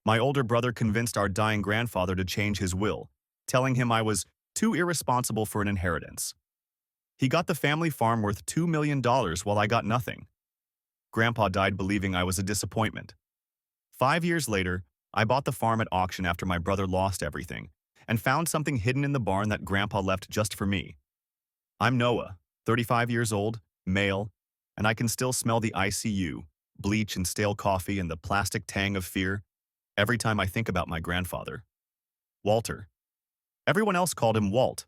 My older brother convinced our dying grandfather to change his will, telling him I was too irresponsible for an inheritance. He got the family farm worth $2 million while I got nothing. Grandpa died believing I was a disappointment. 5 years later, I bought the farm at auction after my brother lost everything, and found something hidden in the barn that Grandpa left just for me. I'm Noah, 35 years old, male, and I can still smell the ICU, bleach and stale coffee and the plastic tang of fear every time I think about my grandfather. Walter. Everyone else called him Walt.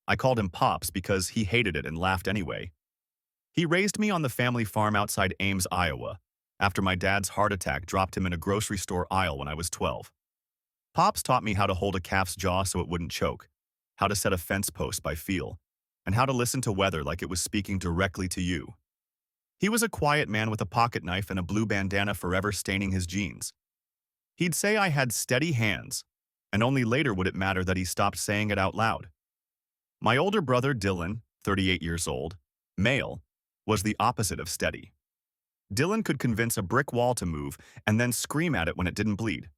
I called him Pops because he hated it and laughed anyway. He raised me on the family farm outside Ames, Iowa, after my dad's heart attack dropped him in a grocery store aisle when I was 12. Pops taught me how to hold a calf's jaw so it wouldn't choke, how to set a fence post by feel, and how to listen to weather like it was speaking directly to you. He was a quiet man with a pocket knife and a blue bandana forever staining his jeans. He'd say I had steady hands, and only later would it matter that he stopped saying it out loud. My older brother, Dylan, 38 years old, male, was the opposite of steady. Dylan could convince a brick wall to move and then scream at it when it didn't bleed.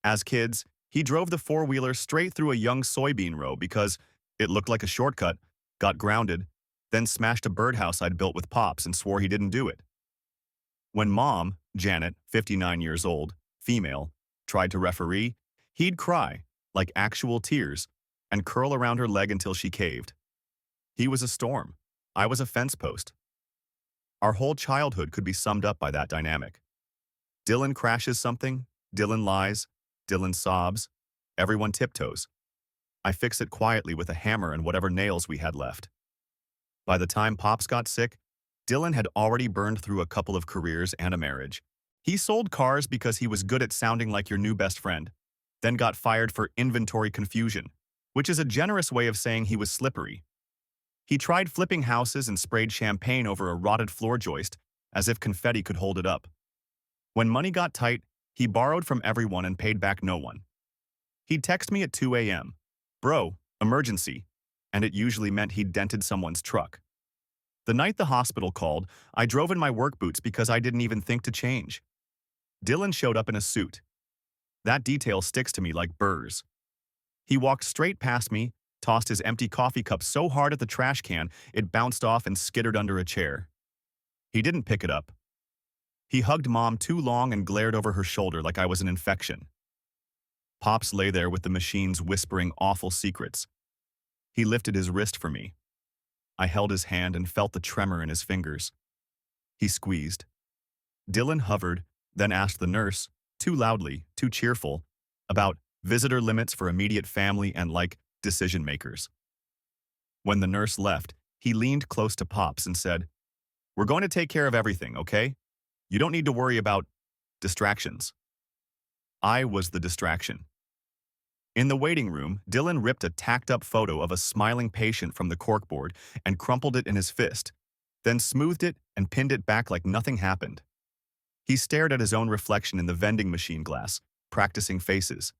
As kids, he drove the four-wheeler straight through a young soybean row because it looked like a shortcut, got grounded, then smashed a birdhouse I'd built with Pops and swore he didn't do it. When Mom, Janet, 59 years old, female, tried to referee, he'd cry, like actual tears, and curl around her leg until she caved. He was a storm. I was a fence post. Our whole childhood could be summed up by that dynamic. Dylan crashes something, Dylan lies, Dylan sobs, everyone tiptoes. I fix it quietly with a hammer and whatever nails we had left. By the time Pops got sick, Dylan had already burned through a couple of careers and a marriage. He sold cars because he was good at sounding like your new best friend, then got fired for inventory confusion, which is a generous way of saying he was slippery. He tried flipping houses and sprayed champagne over a rotted floor joist as if confetti could hold it up. When money got tight, he borrowed from everyone and paid back no one. He'd text me at 2 a.m., "Bro, emergency," and it usually meant he'd dented someone's truck. The night the hospital called, I drove in my work boots because I didn't even think to change. Dylan showed up in a suit. That detail sticks to me like burrs. He walked straight past me, tossed his empty coffee cup so hard at the trash can it bounced off and skittered under a chair. He didn't pick it up. He hugged Mom too long and glared over her shoulder like I was an infection. Pops lay there with the machines whispering awful secrets. He lifted his wrist for me. I held his hand and felt the tremor in his fingers. He squeezed. Dylan hovered, then asked the nurse, too loudly, too cheerful, about visitor limits for immediate family and, like, decision-makers. When the nurse left, he leaned close to Pops and said, "We're going to take care of everything, okay? You don't need to worry about distractions." I was the distraction. In the waiting room, Dylan ripped a tacked-up photo of a smiling patient from the corkboard and crumpled it in his fist, then smoothed it and pinned it back like nothing happened. He stared at his own reflection in the vending machine glass, practicing faces.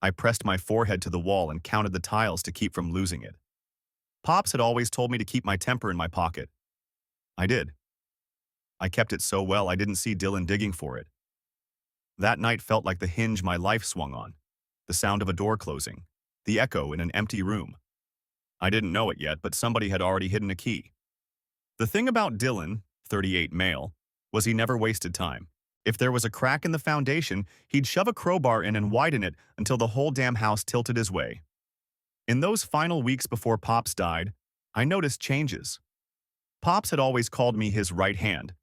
I pressed my forehead to the wall and counted the tiles to keep from losing it. Pops had always told me to keep my temper in my pocket. I did. I kept it so well I didn't see Dylan digging for it. That night felt like the hinge my life swung on, the sound of a door closing, the echo in an empty room. I didn't know it yet, but somebody had already hidden a key. The thing about Dylan, 38 male, was he never wasted time. If there was a crack in the foundation, he'd shove a crowbar in and widen it until the whole damn house tilted his way. In those final weeks before Pops died, I noticed changes. Pops had always called me his right hand,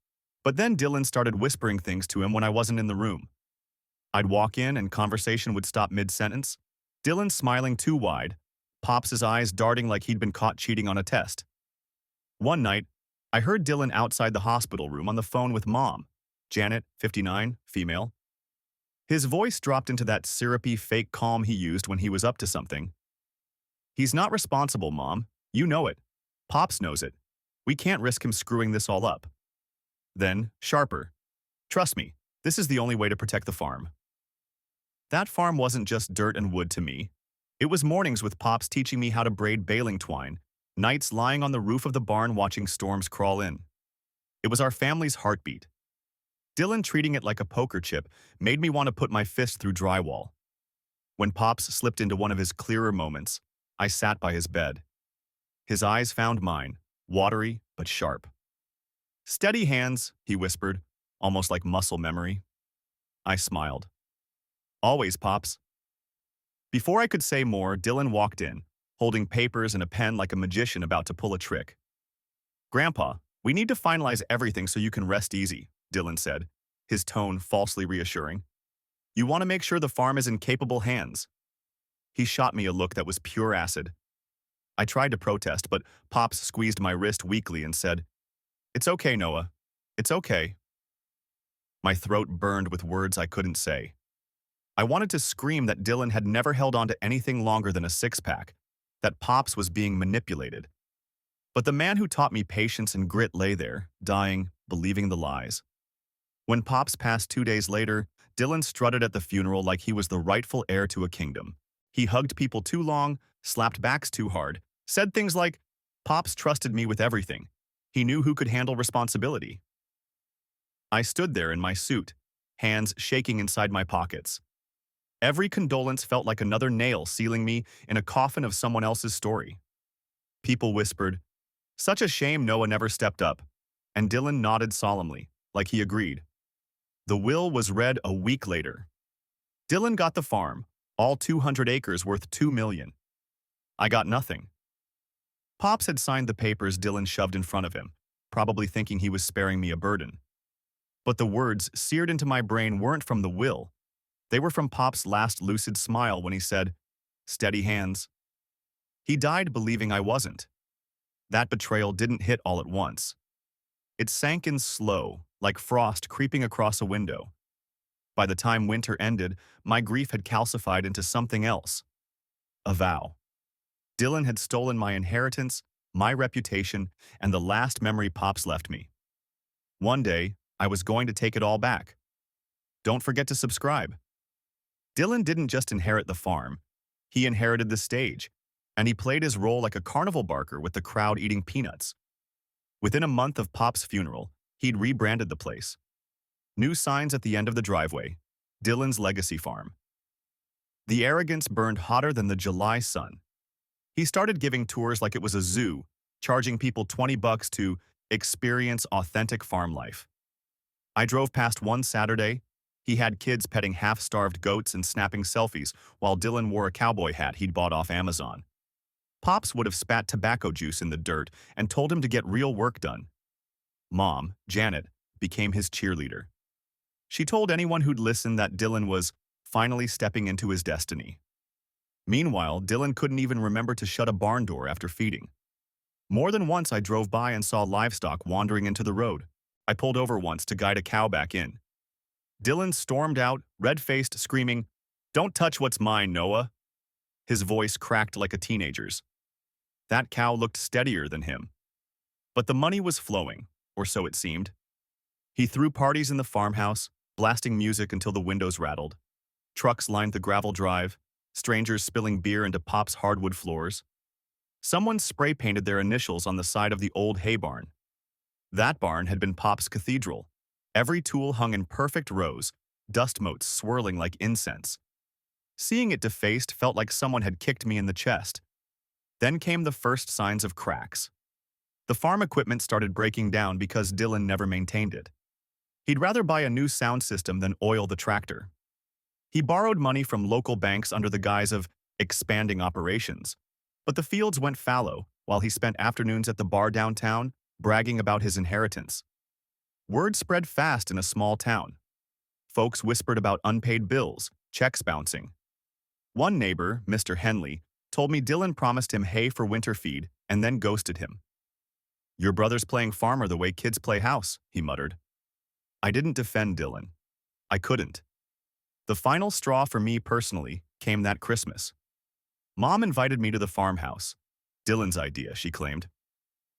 but then Dylan started whispering things to him when I wasn't in the room. I'd walk in and conversation would stop mid-sentence, Dylan smiling too wide, Pops' eyes darting like he'd been caught cheating on a test. One night, I heard Dylan outside the hospital room on the phone with Mom, Janet, 59, female. His voice dropped into that syrupy fake calm he used when he was up to something. "He's not responsible, Mom. You know it. Pops knows it. We can't risk him screwing this all up." Then, sharper. "Trust me, this is the only way to protect the farm." That farm wasn't just dirt and wood to me. It was mornings with Pops teaching me how to braid baling twine, nights lying on the roof of the barn watching storms crawl in. It was our family's heartbeat. Dylan treating it like a poker chip made me want to put my fist through drywall. When Pops slipped into one of his clearer moments, I sat by his bed. His eyes found mine, watery but sharp. "Steady hands," he whispered, almost like muscle memory. I smiled. "Always, Pops." Before I could say more, Dylan walked in, holding papers and a pen like a magician about to pull a trick. "Grandpa, we need to finalize everything so you can rest easy," Dylan said, his tone falsely reassuring. "You want to make sure the farm is in capable hands." He shot me a look that was pure acid. I tried to protest, but Pops squeezed my wrist weakly and said, "It's okay, Noah. It's okay." My throat burned with words I couldn't say. I wanted to scream that Dylan had never held on to anything longer than a six-pack, that Pops was being manipulated. But the man who taught me patience and grit lay there, dying, believing the lies. When Pops passed 2 days later, Dylan strutted at the funeral like he was the rightful heir to a kingdom. He hugged people too long, slapped backs too hard, said things like, "Pops trusted me with everything. He knew who could handle responsibility." I stood there in my suit, hands shaking inside my pockets. Every condolence felt like another nail sealing me in a coffin of someone else's story. People whispered, "Such a shame Noah never stepped up," and Dylan nodded solemnly, like he agreed. The will was read a week later. Dylan got the farm, all 200 acres worth $2 million. I got nothing. Pops had signed the papers Dylan shoved in front of him, probably thinking he was sparing me a burden. But the words seared into my brain weren't from the will. They were from Pop's last lucid smile when he said, "Steady hands." He died believing I wasn't. That betrayal didn't hit all at once. It sank in slow, like frost creeping across a window. By the time winter ended, my grief had calcified into something else. A vow. Dylan had stolen my inheritance, my reputation, and the last memory Pops left me. One day, I was going to take it all back. Don't forget to subscribe. Dylan didn't just inherit the farm. He inherited the stage, and he played his role like a carnival barker with the crowd eating peanuts. Within a month of Pop's funeral, he'd rebranded the place. New signs at the end of the driveway, Dylan's legacy farm. The arrogance burned hotter than the July sun. He started giving tours like it was a zoo, charging people $20 to experience authentic farm life. I drove past one Saturday. He had kids petting half-starved goats and snapping selfies while Dylan wore a cowboy hat he'd bought off Amazon. Pops would have spat tobacco juice in the dirt and told him to get real work done. Mom, Janet, became his cheerleader. She told anyone who'd listen that Dylan was finally stepping into his destiny. Meanwhile, Dylan couldn't even remember to shut a barn door after feeding. More than once I drove by and saw livestock wandering into the road. I pulled over once to guide a cow back in. Dylan stormed out, red-faced, screaming, "Don't touch what's mine, Noah." His voice cracked like a teenager's. That cow looked steadier than him. But the money was flowing, or so it seemed. He threw parties in the farmhouse, blasting music until the windows rattled. Trucks lined the gravel drive, strangers spilling beer into Pop's hardwood floors. Someone spray-painted their initials on the side of the old hay barn. That barn had been Pop's cathedral. Every tool hung in perfect rows, dust motes swirling like incense. Seeing it defaced felt like someone had kicked me in the chest. Then came the first signs of cracks. The farm equipment started breaking down because Dylan never maintained it. He'd rather buy a new sound system than oil the tractor. He borrowed money from local banks under the guise of expanding operations. But the fields went fallow while he spent afternoons at the bar downtown, bragging about his inheritance. Word spread fast in a small town. Folks whispered about unpaid bills, checks bouncing. One neighbor, Mr. Henley, told me Dylan promised him hay for winter feed and then ghosted him. "Your brother's playing farmer the way kids play house," he muttered. I didn't defend Dylan. I couldn't. The final straw for me personally came that Christmas. Mom invited me to the farmhouse. Dylan's idea, she claimed.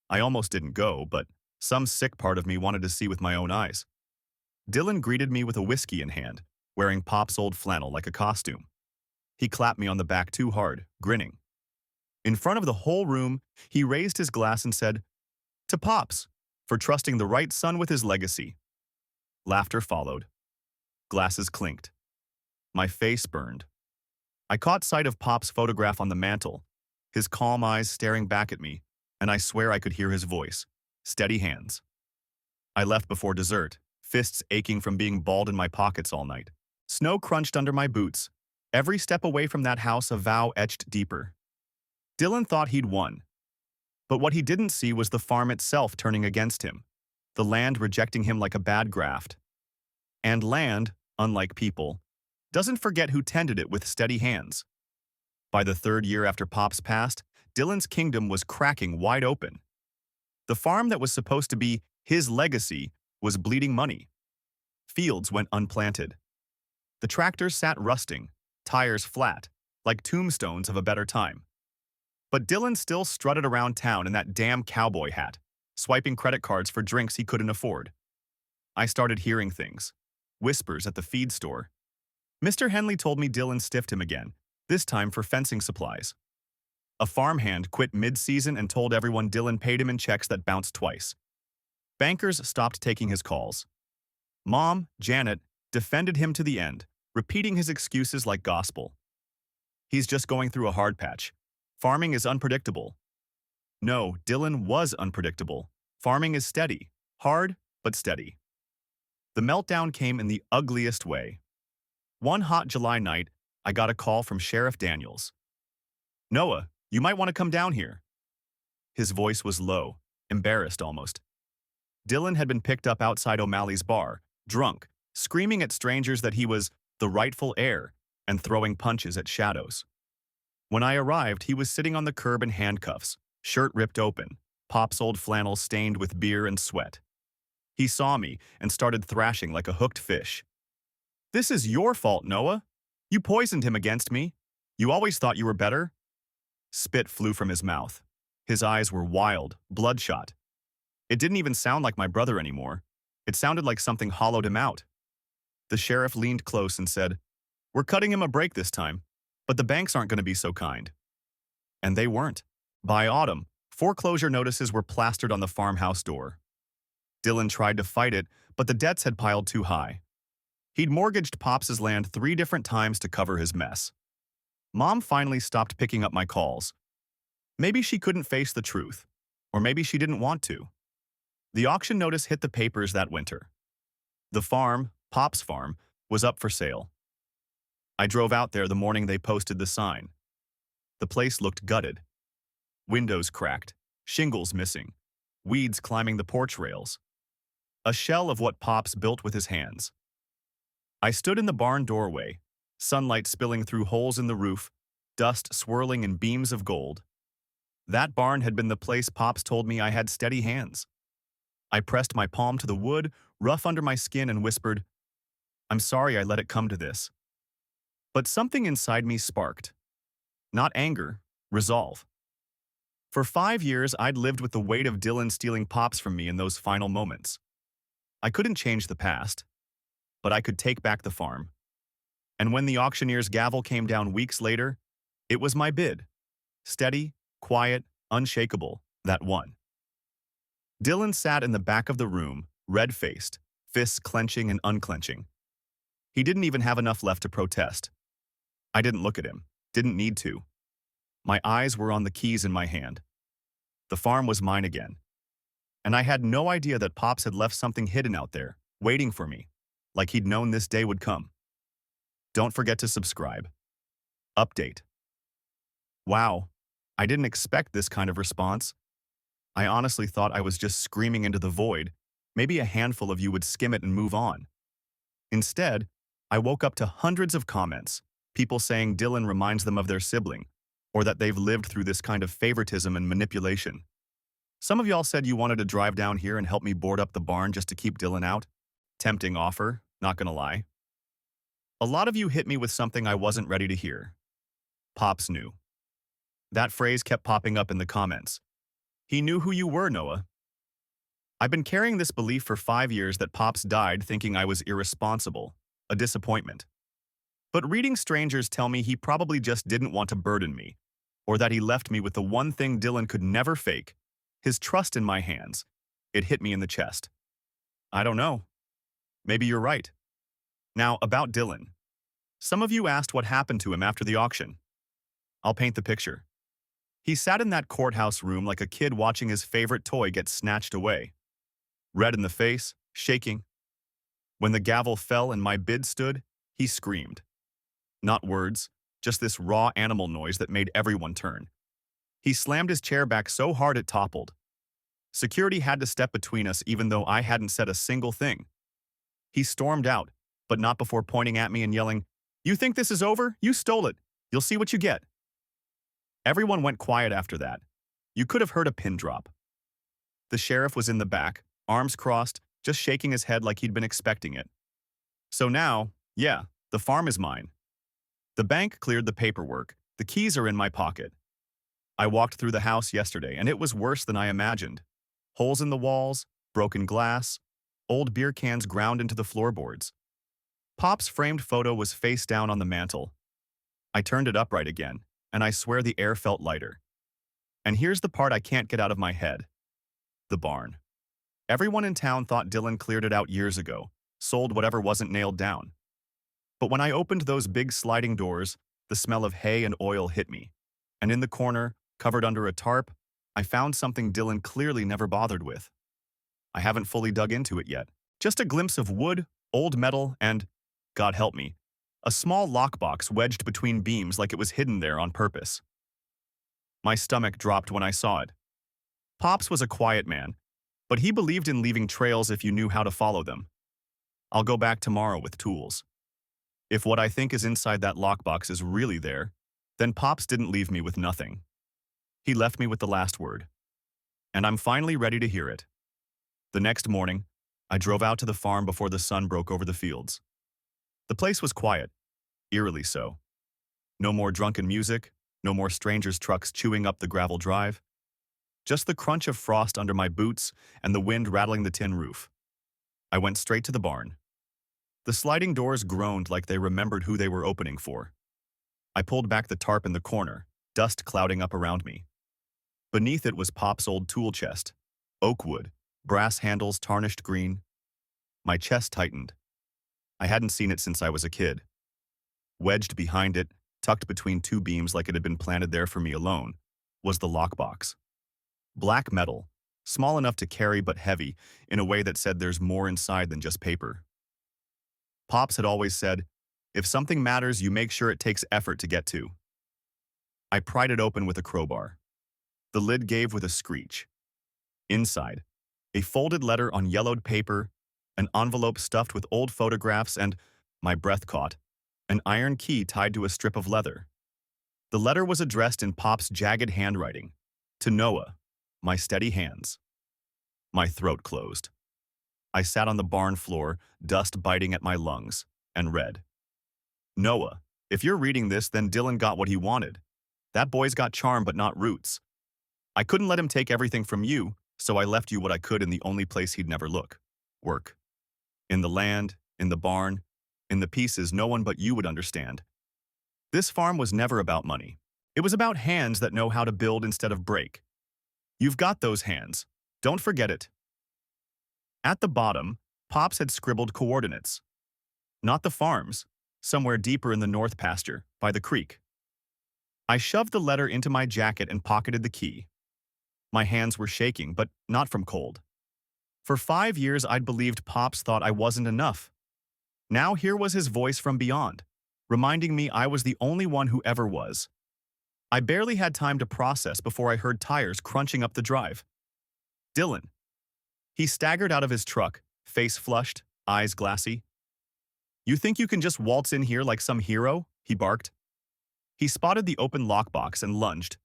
I almost didn't go, but some sick part of me wanted to see with my own eyes. Dylan greeted me with a whiskey in hand, wearing Pop's old flannel like a costume. He clapped me on the back too hard, grinning. In front of the whole room, he raised his glass and said, "To Pops, for trusting the right son with his legacy." Laughter followed. Glasses clinked. My face burned. I caught sight of Pop's photograph on the mantel, his calm eyes staring back at me, and I swear I could hear his voice. Steady hands. I left before dessert, fists aching from being balled in my pockets all night. Snow crunched under my boots. Every step away from that house a vow etched deeper. Dylan thought he'd won. But what he didn't see was the farm itself turning against him, the land rejecting him like a bad graft. And land, unlike people, doesn't forget who tended it with steady hands. By the third year after Pops passed, Dylan's kingdom was cracking wide open. The farm that was supposed to be his legacy was bleeding money. Fields went unplanted. The tractors sat rusting, tires flat, like tombstones of a better time. But Dylan still strutted around town in that damn cowboy hat, swiping credit cards for drinks he couldn't afford. I started hearing things. Whispers at the feed store. Mr. Henley told me Dylan stiffed him again, this time for fencing supplies. A farmhand quit mid-season and told everyone Dylan paid him in checks that bounced twice. Bankers stopped taking his calls. Mom, Janet, defended him to the end, repeating his excuses like gospel. He's just going through a hard patch. Farming is unpredictable. No, Dylan was unpredictable. Farming is steady. Hard, but steady. The meltdown came in the ugliest way. One hot July night, I got a call from Sheriff Daniels. "Noah, you might want to come down here." His voice was low, embarrassed almost. Dylan had been picked up outside O'Malley's bar, drunk, screaming at strangers that he was the rightful heir and throwing punches at shadows. When I arrived, he was sitting on the curb in handcuffs, shirt ripped open, Pop's old flannel stained with beer and sweat. He saw me and started thrashing like a hooked fish. "This is your fault, Noah. You poisoned him against me. You always thought you were better." Spit flew from his mouth. His eyes were wild, bloodshot. It didn't even sound like my brother anymore. It sounded like something hollowed him out. The sheriff leaned close and said, "We're cutting him a break this time, but the banks aren't going to be so kind." And they weren't. By autumn, foreclosure notices were plastered on the farmhouse door. Dylan tried to fight it, but the debts had piled too high. He'd mortgaged Pops's land 3 different times to cover his mess. Mom finally stopped picking up my calls. Maybe she couldn't face the truth, or maybe she didn't want to. The auction notice hit the papers that winter. The farm, Pop's farm, was up for sale. I drove out there the morning they posted the sign. The place looked gutted. Windows cracked, shingles missing, weeds climbing the porch rails. A shell of what Pops built with his hands. I stood in the barn doorway, sunlight spilling through holes in the roof, dust swirling in beams of gold. That barn had been the place Pops told me I had steady hands. I pressed my palm to the wood, rough under my skin, and whispered, "I'm sorry I let it come to this." But something inside me sparked. Not anger, resolve. For 5 years, I'd lived with the weight of Dylan stealing Pops from me in those final moments. I couldn't change the past, but I could take back the farm. And when the auctioneer's gavel came down weeks later, it was my bid. Steady, quiet, unshakable, that won. Dylan sat in the back of the room, red-faced, fists clenching and unclenching. He didn't even have enough left to protest. I didn't look at him, didn't need to. My eyes were on the keys in my hand. The farm was mine again. And I had no idea that Pops had left something hidden out there, waiting for me, like he'd known this day would come. Don't forget to subscribe. Update. Wow, I didn't expect this kind of response. I honestly thought I was just screaming into the void. Maybe a handful of you would skim it and move on. Instead, I woke up to hundreds of comments, people saying Dylan reminds them of their sibling, or that they've lived through this kind of favoritism and manipulation. Some of y'all said you wanted to drive down here and help me board up the barn just to keep Dylan out. Tempting offer, not gonna lie. A lot of you hit me with something I wasn't ready to hear. Pops knew. That phrase kept popping up in the comments. He knew who you were, Noah. I've been carrying this belief for 5 years that Pops died thinking I was irresponsible, a disappointment. But reading strangers tell me he probably just didn't want to burden me, or that he left me with the one thing Dylan could never fake, his trust in my hands. It hit me in the chest. I don't know. Maybe you're right. Now, about Dylan. Some of you asked what happened to him after the auction. I'll paint the picture. He sat in that courthouse room like a kid watching his favorite toy get snatched away. Red in the face, shaking. When the gavel fell and my bid stood, he screamed. Not words, just this raw animal noise that made everyone turn. He slammed his chair back so hard it toppled. Security had to step between us even though I hadn't said a single thing. He stormed out, but not before pointing at me and yelling, "You think this is over? You stole it. You'll see what you get." Everyone went quiet after that. You could have heard a pin drop. The sheriff was in the back, arms crossed, just shaking his head like he'd been expecting it. So now, yeah, the farm is mine. The bank cleared the paperwork. The keys are in my pocket. I walked through the house yesterday, and it was worse than I imagined. Holes in the walls, broken glass, old beer cans ground into the floorboards. Pop's framed photo was face down on the mantel. I turned it upright again, and I swear the air felt lighter. And here's the part I can't get out of my head. The barn. Everyone in town thought Dylan cleared it out years ago, sold whatever wasn't nailed down. But when I opened those big sliding doors, the smell of hay and oil hit me. And in the corner, covered under a tarp, I found something Dylan clearly never bothered with. I haven't fully dug into it yet. Just a glimpse of wood, old metal, and, God help me, a small lockbox wedged between beams like it was hidden there on purpose. My stomach dropped when I saw it. Pops was a quiet man, but he believed in leaving trails if you knew how to follow them. I'll go back tomorrow with tools. If what I think is inside that lockbox is really there, then Pops didn't leave me with nothing. He left me with the last word. And I'm finally ready to hear it. The next morning, I drove out to the farm before the sun broke over the fields. The place was quiet, eerily so. No more drunken music, no more strangers' trucks chewing up the gravel drive. Just the crunch of frost under my boots and the wind rattling the tin roof. I went straight to the barn. The sliding doors groaned like they remembered who they were opening for. I pulled back the tarp in the corner, dust clouding up around me. Beneath it was Pop's old tool chest, oak wood, brass handles tarnished green. My chest tightened. I hadn't seen it since I was a kid. Wedged behind it, tucked between two beams like it had been planted there for me alone, was the lockbox. Black metal, small enough to carry but heavy, in a way that said there's more inside than just paper. Pops had always said, if something matters, you make sure it takes effort to get to. I pried it open with a crowbar. The lid gave with a screech. Inside, a folded letter on yellowed paper, an envelope stuffed with old photographs, and, my breath caught, an iron key tied to a strip of leather. The letter was addressed in Pop's jagged handwriting, to Noah, my steady hands. My throat closed. I sat on the barn floor, dust biting at my lungs, and read. Noah, if you're reading this, then Dylan got what he wanted. That boy's got charm but not roots. I couldn't let him take everything from you, so I left you what I could in the only place he'd never look. Work. In the land, in the barn, in the pieces no one but you would understand. This farm was never about money. It was about hands that know how to build instead of break. You've got those hands. Don't forget it. At the bottom, Pops had scribbled coordinates. Not the farms, somewhere deeper in the north pasture, by the creek. I shoved the letter into my jacket and pocketed the key. My hands were shaking, but not from cold. For 5 years, I'd believed Pops thought I wasn't enough. Now here was his voice from beyond, reminding me I was the only one who ever was. I barely had time to process before I heard tires crunching up the drive. Dylan. He staggered out of his truck, face flushed, eyes glassy. You think you can just waltz in here like some hero? He barked. He spotted the open lockbox and lunged.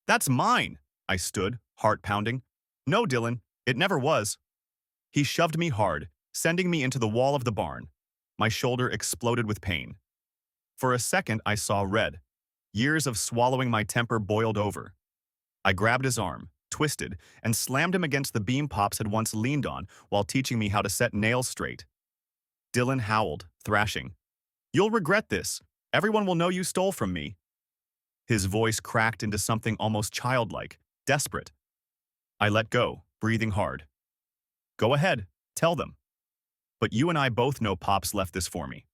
That's mine! I stood, heart pounding. No, Dylan, it never was. He shoved me hard, sending me into the wall of the barn. My shoulder exploded with pain. For a second, I saw red. Years of swallowing my temper boiled over. I grabbed his arm, twisted, and slammed him against the beam Pops had once leaned on while teaching me how to set nails straight. Dylan howled, thrashing. You'll regret this. Everyone will know you stole from me. His voice cracked into something almost childlike, desperate. I let go, breathing hard. Go ahead, tell them. but you and I both know Pops left this for me.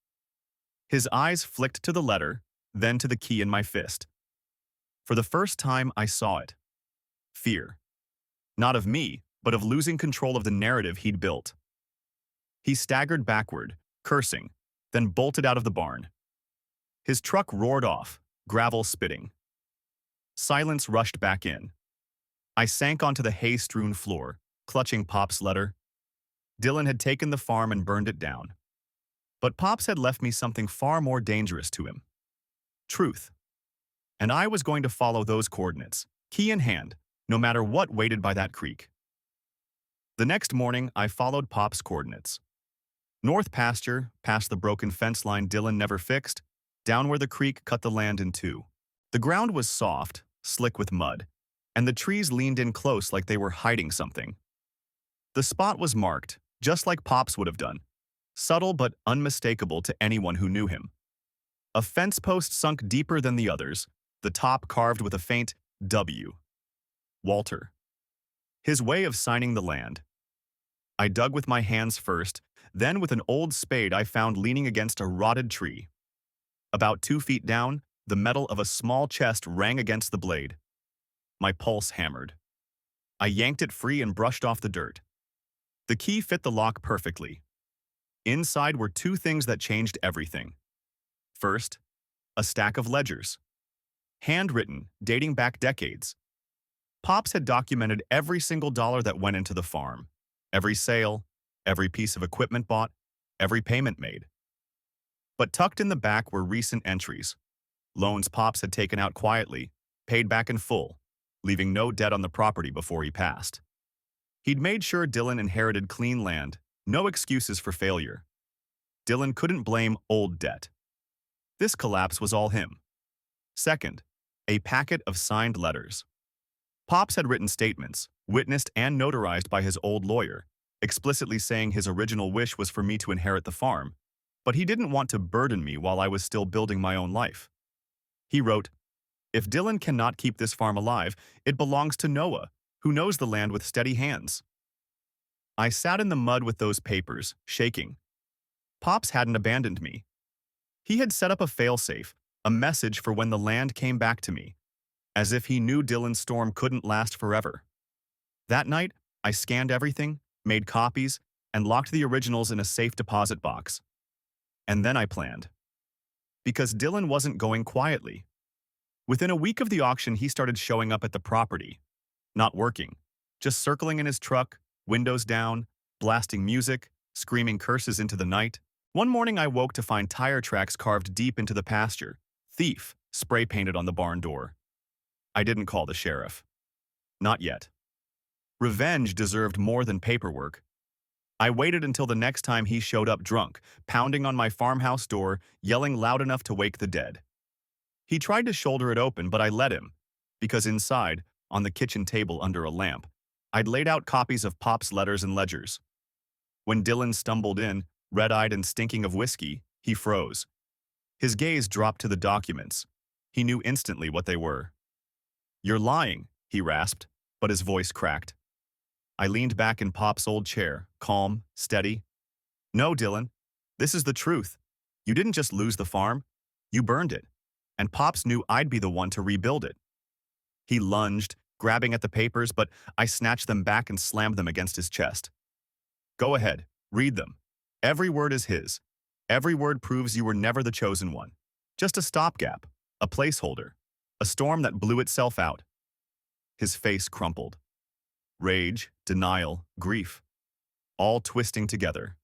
His eyes flicked to the letter, then to the key in my fist. For the first time, I saw it. Fear. Not of me, but of losing control of the narrative he'd built. He staggered backward, cursing, then bolted out of the barn. His truck roared off, gravel spitting. Silence rushed back in. I sank onto the hay-strewn floor, clutching Pop's letter. Dylan had taken the farm and burned it down. But Pops had left me something far more dangerous to him. Truth. And I was going to follow those coordinates, key in hand, no matter what waited by that creek. The next morning, I followed Pop's coordinates. North pasture, past the broken fence line Dylan never fixed, down where the creek cut the land in two. The ground was soft, slick with mud, and the trees leaned in close like they were hiding something. The spot was marked, just like Pops would have done, subtle but unmistakable to anyone who knew him. A fence post sunk deeper than the others, the top carved with a faint W. Walter. His way of signing the land. I dug with my hands first, then with an old spade I found leaning against a rotted tree. About 2 feet down, the metal of a small chest rang against the blade. My pulse hammered. I yanked it free and brushed off the dirt. The key fit the lock perfectly. Inside were 2 things that changed everything. First, a stack of ledgers. Handwritten, dating back decades. Pops had documented every single dollar that went into the farm. Every sale, every piece of equipment bought, every payment made. But tucked in the back were recent entries. Loans Pops had taken out quietly, paid back in full, leaving no debt on the property before he passed. He'd made sure Dylan inherited clean land, no excuses for failure. Dylan couldn't blame old debt. This collapse was all him. Second, a packet of signed letters. Pops had written statements, witnessed and notarized by his old lawyer, explicitly saying his original wish was for me to inherit the farm, but he didn't want to burden me while I was still building my own life. He wrote, "If Dylan cannot keep this farm alive, it belongs to Noah, who knows the land with steady hands." I sat in the mud with those papers, shaking. Pops hadn't abandoned me. He had set up a failsafe, a message for when the land came back to me, as if he knew Dylan's storm couldn't last forever. That night, I scanned everything, made copies, and locked the originals in a safe deposit box. And then I planned. Because Dylan wasn't going quietly. Within a week of the auction, he started showing up at the property. Not working, just circling in his truck, windows down, blasting music, screaming curses into the night. One morning I woke to find tire tracks carved deep into the pasture. "Thief" spray painted on the barn door. I didn't call the sheriff. Not yet. Revenge deserved more than paperwork. I waited until the next time he showed up drunk, pounding on my farmhouse door, yelling loud enough to wake the dead. He tried to shoulder it open, but I let him, because inside, on the kitchen table under a lamp, I'd laid out copies of Pop's letters and ledgers. When Dylan stumbled in, red-eyed and stinking of whiskey, he froze. His gaze dropped to the documents. He knew instantly what they were. "You're lying," he rasped, but his voice cracked. I leaned back in Pop's old chair, calm, steady. "No, Dylan, this is the truth. You didn't just lose the farm, you burned it, and Pops knew I'd be the one to rebuild it." He lunged, grabbing at the papers, but I snatched them back and slammed them against his chest. "Go ahead, read them. Every word is his. Every word proves you were never the chosen one. Just a stopgap, a placeholder, a storm that blew itself out." His face crumpled. Rage, denial, grief, all twisting together.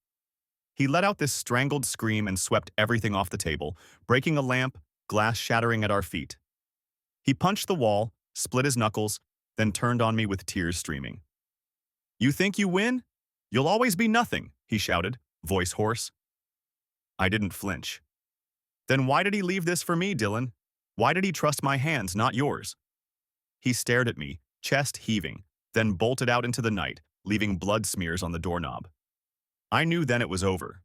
He let out this strangled scream and swept everything off the table, breaking a lamp, glass shattering at our feet. He punched the wall, split his knuckles, then turned on me with tears streaming. "You think you win? You'll always be nothing," he shouted, voice hoarse. I didn't flinch. "Then why did he leave this for me, Dylan? Why did he trust my hands, not yours?" He stared at me, chest heaving, then bolted out into the night, leaving blood smears on the doorknob. I knew then it was over.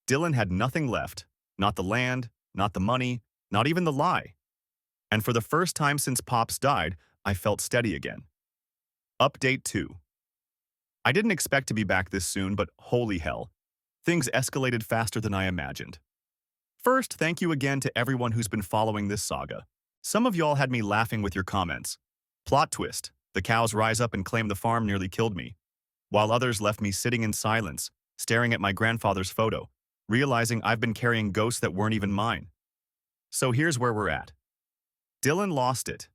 Dylan had nothing left, not the land, not the money, not even the lie. And for the first time since Pops died, I felt steady again. Update 2. I didn't expect to be back this soon, but holy hell. Things escalated faster than I imagined. First, thank you again to everyone who's been following this saga. Some of y'all had me laughing with your comments. Plot twist: the cows rise up and claim the farm nearly killed me, while others left me sitting in silence, staring at my grandfather's photo, realizing I've been carrying ghosts that weren't even mine. So here's where we're at. Dylan lost it.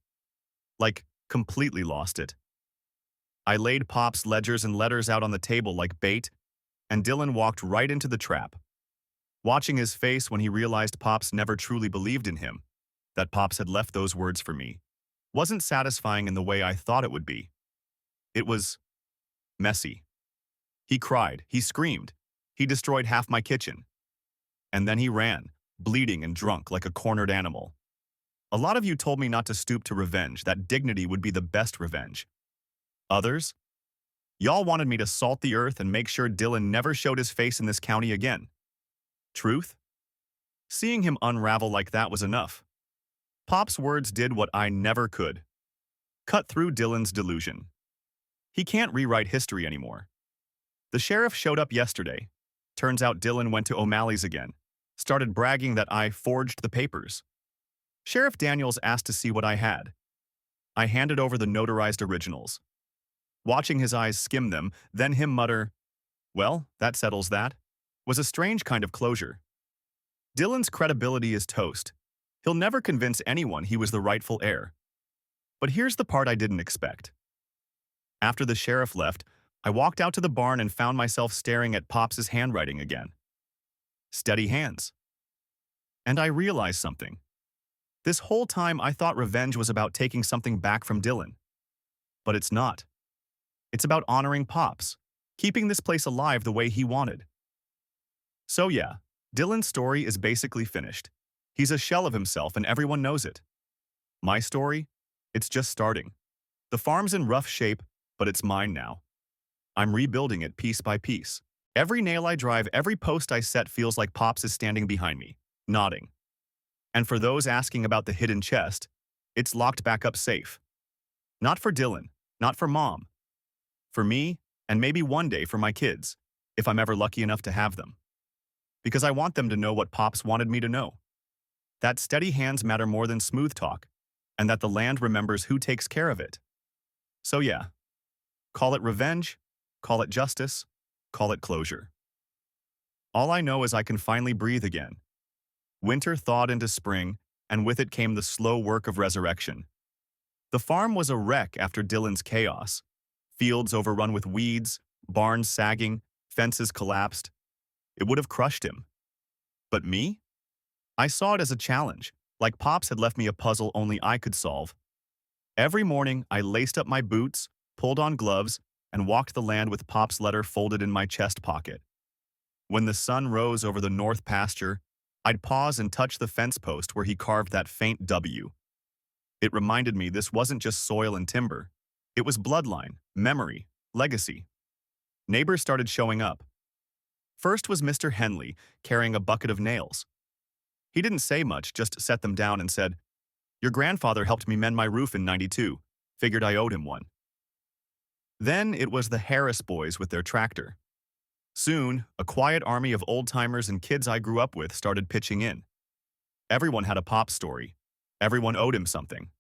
Like, completely lost it. I laid Pop's ledgers and letters out on the table like bait, and Dylan walked right into the trap. Watching his face when he realized Pops never truly believed in him, that Pops had left those words for me, wasn't satisfying in the way I thought it would be. It was messy. He cried, he screamed, he destroyed half my kitchen. And then he ran, bleeding and drunk like a cornered animal. A lot of you told me not to stoop to revenge, that dignity would be the best revenge. Others? Y'all wanted me to salt the earth and make sure Dylan never showed his face in this county again. Truth? Seeing him unravel like that was enough. Pop's words did what I never could. Cut through Dylan's delusion. He can't rewrite history anymore. The sheriff showed up yesterday. Turns out Dylan went to O'Malley's again. Started bragging that I forged the papers. Sheriff Daniels asked to see what I had. I handed over the notarized originals. Watching his eyes skim them, then him mutter, "Well, that settles that," was a strange kind of closure. Dylan's credibility is toast. He'll never convince anyone he was the rightful heir. But here's the part I didn't expect. After the sheriff left, I walked out to the barn and found myself staring at Pops's handwriting again. Steady hands. And I realized something. This whole time I thought revenge was about taking something back from Dylan. But it's not. It's about honoring Pops, keeping this place alive the way he wanted. So yeah, Dylan's story is basically finished. He's a shell of himself and everyone knows it. My story? It's just starting. The farm's in rough shape, but it's mine now. I'm rebuilding it piece by piece. Every nail I drive, every post I set feels like Pops is standing behind me, nodding. And for those asking about the hidden chest, it's locked back up safe. Not for Dylan, not for Mom. For me, and maybe one day for my kids, if I'm ever lucky enough to have them. Because I want them to know what Pops wanted me to know. That steady hands matter more than smooth talk, and that the land remembers who takes care of it. So yeah, call it revenge, call it justice, call it closure. All I know is I can finally breathe again. Winter thawed into spring, and with it came the slow work of resurrection. The farm was a wreck after Dylan's chaos. Fields overrun with weeds, barns sagging, fences collapsed. It would have crushed him. But me? I saw it as a challenge, like Pops had left me a puzzle only I could solve. Every morning, I laced up my boots, pulled on gloves, and walked the land with Pop's letter folded in my chest pocket. When the sun rose over the north pasture, I'd pause and touch the fence post where he carved that faint W. It reminded me this wasn't just soil and timber. It was bloodline, memory, legacy. Neighbors started showing up. First was Mr. Henley, carrying a bucket of nails. He didn't say much, just set them down and said, "Your grandfather helped me mend my roof in '92. Figured I owed him one." Then it was the Harris boys with their tractor. Soon, a quiet army of old-timers and kids I grew up with started pitching in. Everyone had a Pop story. Everyone owed him something.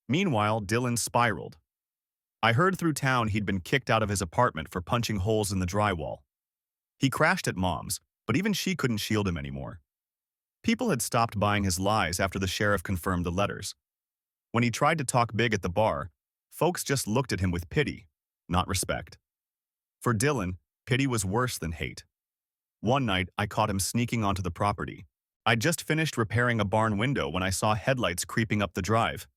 Meanwhile, Dylan spiraled. I heard through town he'd been kicked out of his apartment for punching holes in the drywall. He crashed at Mom's, but even she couldn't shield him anymore. People had stopped buying his lies after the sheriff confirmed the letters. When he tried to talk big at the bar, folks just looked at him with pity, not respect. For Dylan, pity was worse than hate. One night, I caught him sneaking onto the property. I'd just finished repairing a barn window when I saw headlights creeping up the drive.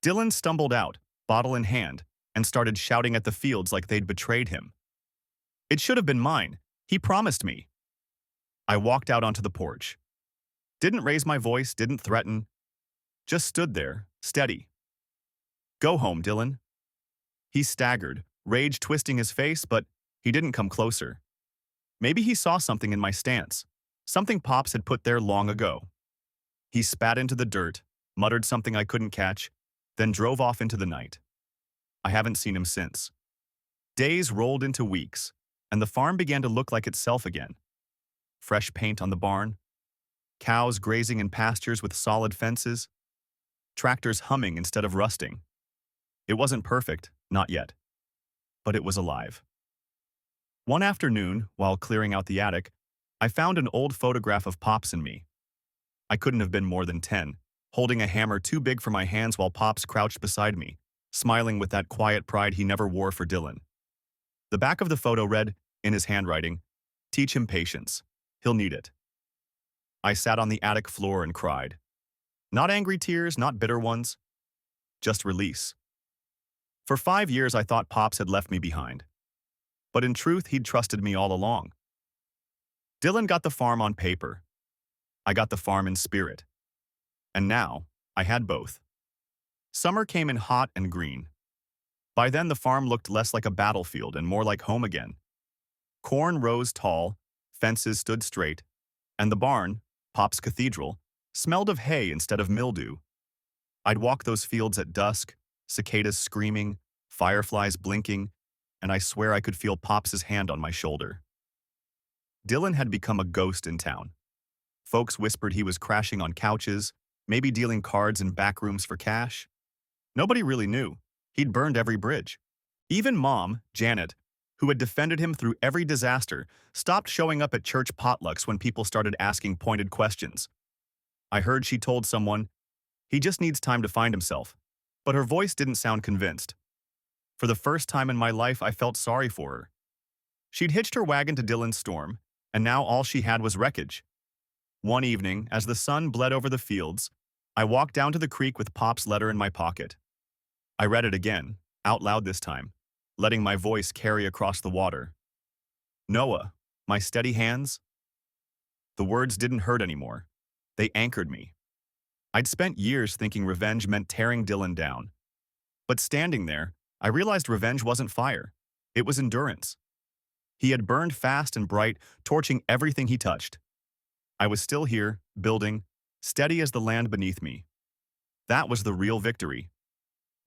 Dylan stumbled out, bottle in hand, and started shouting at the fields like they'd betrayed him. It should have been mine. He promised me. I walked out onto the porch. Didn't raise my voice, didn't threaten. Just stood there, steady. "Go home, Dylan." He staggered, rage twisting his face, but he didn't come closer. Maybe he saw something in my stance, something Pops had put there long ago. He spat into the dirt, muttered something I couldn't catch, then drove off into the night. I haven't seen him since. Days rolled into weeks, and the farm began to look like itself again. Fresh paint on the barn, cows grazing in pastures with solid fences, tractors humming instead of rusting. It wasn't perfect, not yet, but it was alive. One afternoon, while clearing out the attic, I found an old photograph of Pops and me. I couldn't have been more than 10, holding a hammer too big for my hands while Pops crouched beside me, smiling with that quiet pride he never wore for Dylan. The back of the photo read, in his handwriting, "Teach him patience. He'll need it." I sat on the attic floor and cried. Not angry tears, not bitter ones, just release. For 5 years I thought Pops had left me behind. But in truth, he'd trusted me all along. Dylan got the farm on paper. I got the farm in spirit. And now, I had both. Summer came in hot and green. By then, the farm looked less like a battlefield and more like home again. Corn rose tall, fences stood straight, and the barn, Pop's cathedral, smelled of hay instead of mildew. I'd walk those fields at dusk, cicadas screaming, fireflies blinking, and I swear I could feel Pops's hand on my shoulder. Dylan had become a ghost in town. Folks whispered he was crashing on couches, maybe dealing cards in back rooms for cash. Nobody really knew. He'd burned every bridge. Even Mom, Janet, who had defended him through every disaster, stopped showing up at church potlucks when people started asking pointed questions. I heard she told someone, "He just needs time to find himself," but her voice didn't sound convinced. For the first time in my life, I felt sorry for her. She'd hitched her wagon to Dylan's storm, and now all she had was wreckage. One evening, as the sun bled over the fields, I walked down to the creek with Pop's letter in my pocket. I read it again, out loud this time, letting my voice carry across the water. "Noah, my steady hands." The words didn't hurt anymore. They anchored me. I'd spent years thinking revenge meant tearing Dylan down. But standing there, I realized revenge wasn't fire. It was endurance. He had burned fast and bright, torching everything he touched. I was still here, building, steady as the land beneath me. That was the real victory.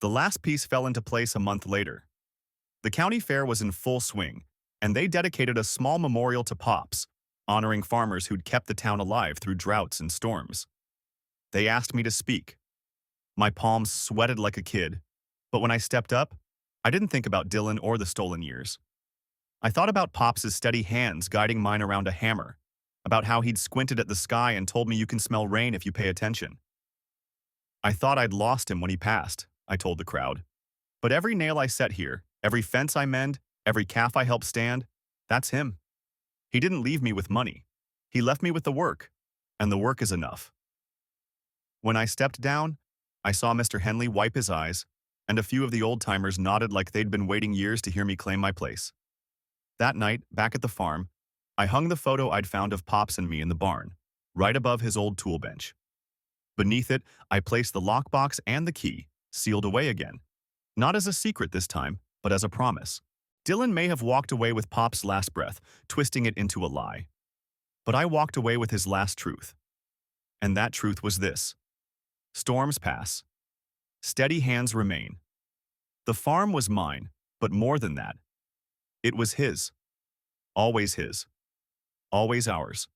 The last piece fell into place a month later. The county fair was in full swing, and they dedicated a small memorial to Pops, honoring farmers who'd kept the town alive through droughts and storms. They asked me to speak. My palms sweated like a kid, but when I stepped up, I didn't think about Dylan or the stolen years. I thought about Pops's steady hands guiding mine around a hammer, about how he'd squinted at the sky and told me you can smell rain if you pay attention. I thought I'd lost him when he passed, I told the crowd. But every nail I set here, every fence I mend, every calf I help stand, that's him. He didn't leave me with money. He left me with the work, and the work is enough. When I stepped down, I saw Mr. Henley wipe his eyes, and a few of the old-timers nodded like they'd been waiting years to hear me claim my place. That night, back at the farm, I hung the photo I'd found of Pops and me in the barn, right above his old tool bench. Beneath it, I placed the lockbox and the key, sealed away again. Not as a secret this time, but as a promise. Dylan may have walked away with Pop's last breath, twisting it into a lie. But I walked away with his last truth. And that truth was this. Storms pass. Steady hands remain. The farm was mine, but more than that. It was his. Always his. Always ours.